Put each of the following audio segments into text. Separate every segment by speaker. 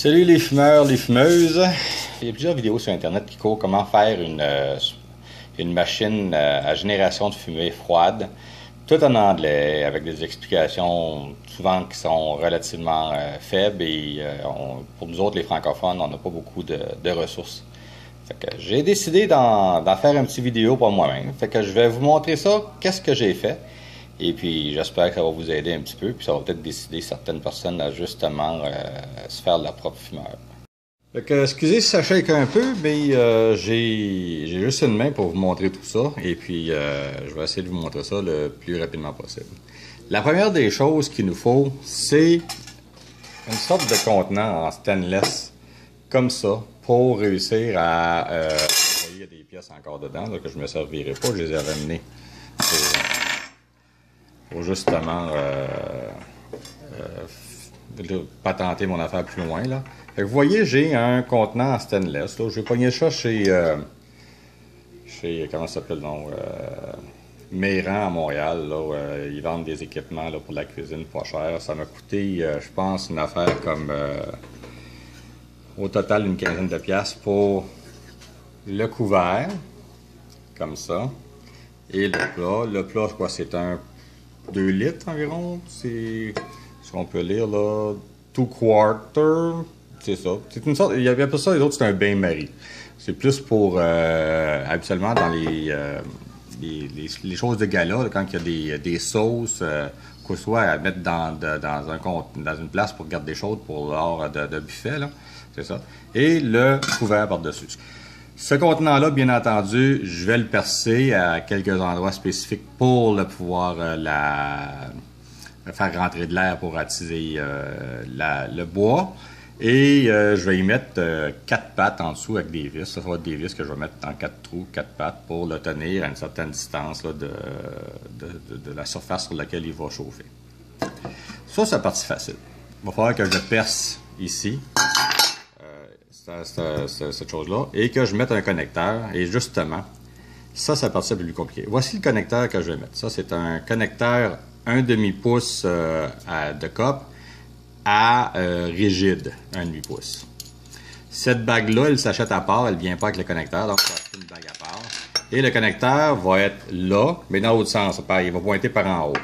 Speaker 1: Salut les fumeurs, les fumeuses. Il y a plusieurs vidéos sur Internet qui courent comment faire une machine à génération de fumée froide, tout en anglais, avec des explications souvent qui sont relativement faibles et pour nous autres, les francophones, on n'a pas beaucoup de ressources. Fait que j'ai décidé d'en faire une petite vidéo pour moi-même. Fait que je vais vous montrer ça, qu'est-ce que j'ai fait. Et puis j'espère que ça va vous aider un petit peu, puis ça va peut-être décider certaines personnes à justement se faire de leur propre fumeur. Fait que, excusez si ça shake un peu, mais j'ai juste une main pour vous montrer tout ça, et puis je vais essayer de vous montrer ça le plus rapidement possible. La première des choses qu'il nous faut, c'est une sorte de contenant en stainless, comme ça, pour réussir à... vous voyez, il y a des pièces encore dedans, là, que je ne me servirai pas, je les ai ramenées pour justement patenter mon affaire plus loin, là. Fait que vous voyez, j'ai un contenant en stainless. Là. J'ai pogné ça chez comment ça s'appelle, non? Meyran à Montréal. Là, ils vendent des équipements là, pour la cuisine pas cher. Ça m'a coûté, je pense, une affaire comme au total une quinzaine de piastres pour le couvert, comme ça, et le plat. Le plat, je crois, c'est un 2 litres environ. C'est ce qu'on peut lire là. 2 quarters. C'est ça. C'est une sorte. Il y avait pas ça, les autres, c'est un bain-marie. C'est plus pour habituellement dans les choses de gala, là, quand il y a des sauces qu'on soit à mettre dans une place pour garder chaude pour l'heure de buffet, là. C'est ça. Et le couvert par-dessus. Ce contenant-là, bien entendu, je vais le percer à quelques endroits spécifiques pour le pouvoir faire rentrer de l'air pour attiser le bois. Et je vais y mettre 4 pattes en dessous avec des vis. Ça va être des vis que je vais mettre dans 4 trous, 4 pattes pour le tenir à une certaine distance là, de la surface sur laquelle il va chauffer. Ça, c'est la partie facile. Il va falloir que je perce ici. Cette chose-là, et que je mette un connecteur, et justement, ça, c'est la partie la plus compliquée. Voici le connecteur que je vais mettre. Ça, c'est un connecteur 1/2 pouce de cope à rigide, 1/2 pouce. Cette bague-là, elle s'achète à part, elle ne vient pas avec le connecteur, donc ça va une bague à part. Et le connecteur va être là, mais dans l'autre sens, il va pointer par en haut.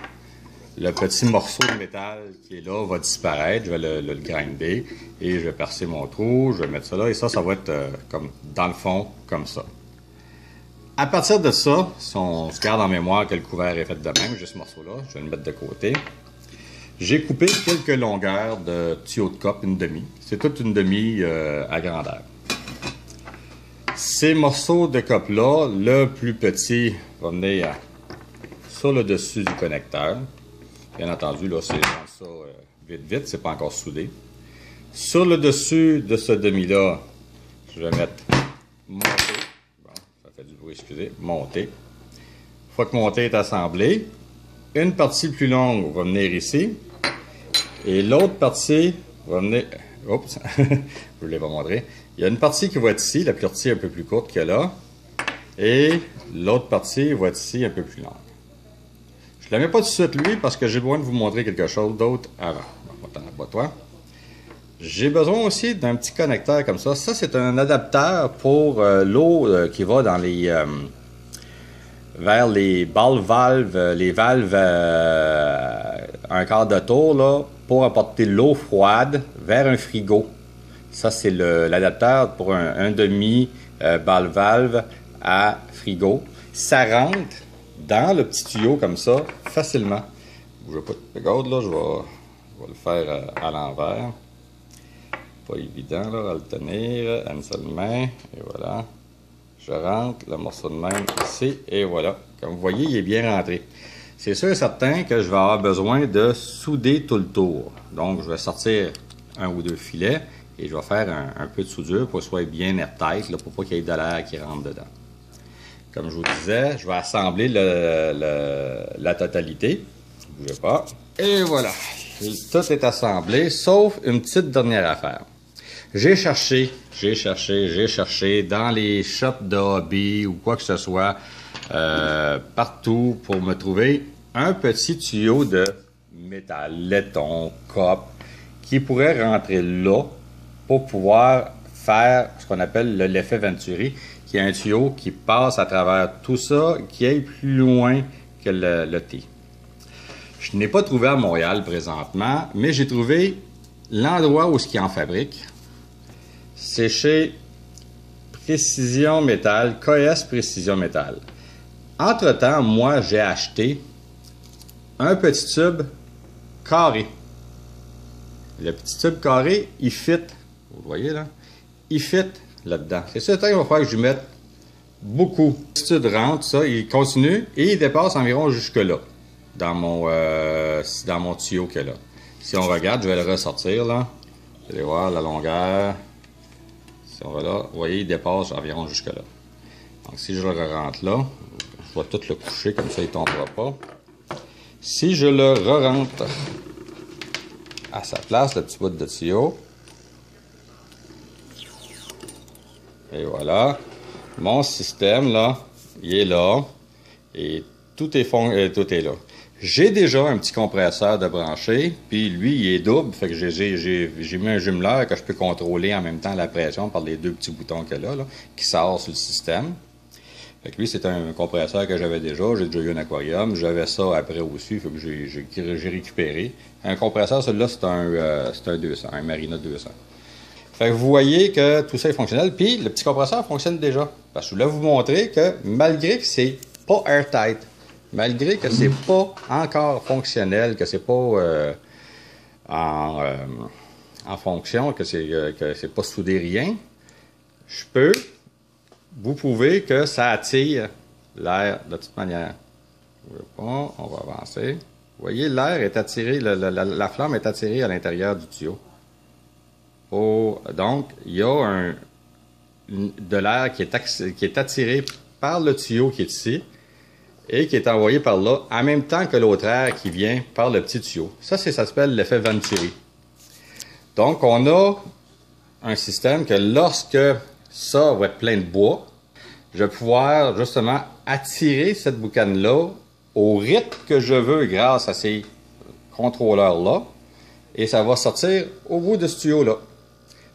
Speaker 1: Le petit morceau de métal qui est là va disparaître, je vais le grinder et je vais percer mon trou, je vais mettre ça là et ça va être comme dans le fond, comme ça. À partir de ça, si on se garde en mémoire que le couvert est fait de même, juste ce morceau-là, je vais le mettre de côté. J'ai coupé quelques longueurs de tuyau de cope, une demi. C'est toute une demi à grandeur. Ces morceaux de cope-là, le plus petit va venir sur le dessus du connecteur. Bien entendu, là, c'est ça vite, c'est pas encore soudé. Sur le dessus de ce demi-là, je vais mettre monter. Bon, ça fait du bruit, excusez. Monter. Une fois que monter est assemblé, une partie plus longue va venir ici. Et l'autre partie va venir... Oups, je ne vous l'ai pas montré. Il y a une partie qui va être ici, la partie un peu plus courte que là. Et l'autre partie va être ici, un peu plus longue. Je ne la mets pas tout de suite lui parce que j'ai besoin de vous montrer quelque chose d'autre avant. Toi. J'ai besoin aussi d'un petit connecteur comme ça. Ça, c'est un adaptateur pour l'eau qui va dans vers les valves, les valves un quart de tour là, pour apporter l'eau froide vers un frigo. Ça, c'est l'adaptateur pour un demi valve à frigo. Ça rentre dans le petit tuyau comme ça, facilement. Bougez pas, regarde là, je vais le faire à l'envers. Pas évident là, à le tenir, à une seule main, et voilà. Je rentre le morceau de même ici, et voilà. Comme vous voyez, il est bien rentré. C'est sûr et certain que je vais avoir besoin de souder tout le tour. Donc, je vais sortir un ou deux filets, et je vais faire un peu de soudure pour que ce soit bien airtight, là, pour pas qu'il y ait de l'air qui rentre dedans. Comme je vous disais, je vais assembler la totalité. Ne bougez pas. Et voilà. Tout est assemblé, sauf une petite dernière affaire. J'ai cherché dans les shops de hobby ou quoi que ce soit, partout pour me trouver un petit tuyau de métal, laiton, cope, qui pourrait rentrer là pour pouvoir faire ce qu'on appelle l'effet Venturi, qui est un tuyau qui passe à travers tout ça, qui aille plus loin que le T. Je n'ai pas trouvé à Montréal présentement, mais j'ai trouvé l'endroit où ce qui en fabrique. C'est chez Précision Métal, KS Précision Métal. Entre-temps, moi, j'ai acheté un petit tube carré. Le petit tube carré, il fit, vous voyez là, il fit là-dedans. C'est certain qu'il va falloir que je mette beaucoup. Le tube rentre, ça, il continue et il dépasse environ jusque-là, dans mon tuyau qu'il y a là. Si on regarde, je vais le ressortir là. Vous allez voir la longueur. Si on va là, vous voyez, il dépasse environ jusque-là. Donc si je le rentre là, je vais tout le coucher, comme ça il ne tombera pas. Si je le re-rentre à sa place, le petit bout de tuyau, et voilà, mon système là, il est là, et tout est là. J'ai déjà un petit compresseur de branché, puis lui, il est double, fait que j'ai mis un jumeleur que je peux contrôler en même temps la pression par les deux petits boutons qu'il y a là, qui sortent sur le système. Fait que lui, c'est un compresseur que j'avais déjà. J'ai déjà eu un aquarium. J'avais ça après aussi. Fait que j'ai récupéré. Un compresseur, celui-là, c'est un 200, un Marina 200. Fait que vous voyez que tout ça est fonctionnel. Puis, le petit compresseur fonctionne déjà. Parce que je voulais vous montrer que malgré que c'est pas airtight, malgré que c'est pas encore fonctionnel, que c'est pas en fonction, que c'est pas soudé rien, vous pouvez que ça attire l'air de toute manière. On va avancer. Vous voyez, l'air est attiré, la flamme est attirée à l'intérieur du tuyau. Donc, il y a de l'air qui est attiré par le tuyau qui est ici et qui est envoyé par là, en même temps que l'autre air qui vient par le petit tuyau. Ça s'appelle l'effet Venturi. Donc, on a un système que lorsque ça va être plein de bois, je vais pouvoir justement attirer cette boucane-là au rythme que je veux grâce à ces contrôleurs-là. Et ça va sortir au bout de ce tuyau-là.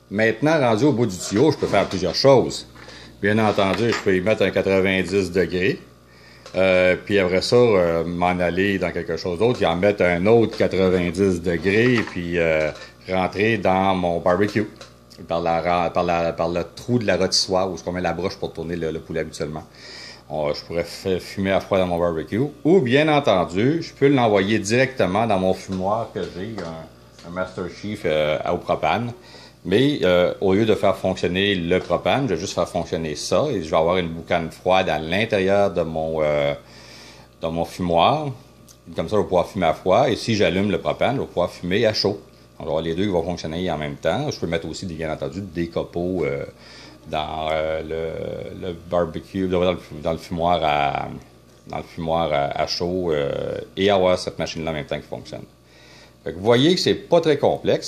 Speaker 1: Maintenant, rendu au bout du tuyau, je peux faire plusieurs choses. Bien entendu, je peux y mettre un 90 degrés. Puis après ça, m'en aller dans quelque chose d'autre, et en mettre un autre 90 degrés, puis rentrer dans mon barbecue. Par le trou de la rôtissoire où on met la broche pour tourner le poulet habituellement. Je pourrais fumer à froid dans mon barbecue. Ou bien entendu, je peux l'envoyer directement dans mon fumoir que j'ai, un Master Chief au propane. Mais au lieu de faire fonctionner le propane, je vais juste faire fonctionner ça et je vais avoir une boucane froide à l'intérieur de mon fumoir. Comme ça, je vais pouvoir fumer à froid. Et si j'allume le propane, je vais pouvoir fumer à chaud. On va avoir les deux qui vont fonctionner en même temps. Je peux mettre aussi, bien entendu, des copeaux dans le barbecue, dans le fumoir à chaud et avoir cette machine-là en même temps qui fonctionne. Fait que vous voyez que c'est pas très complexe.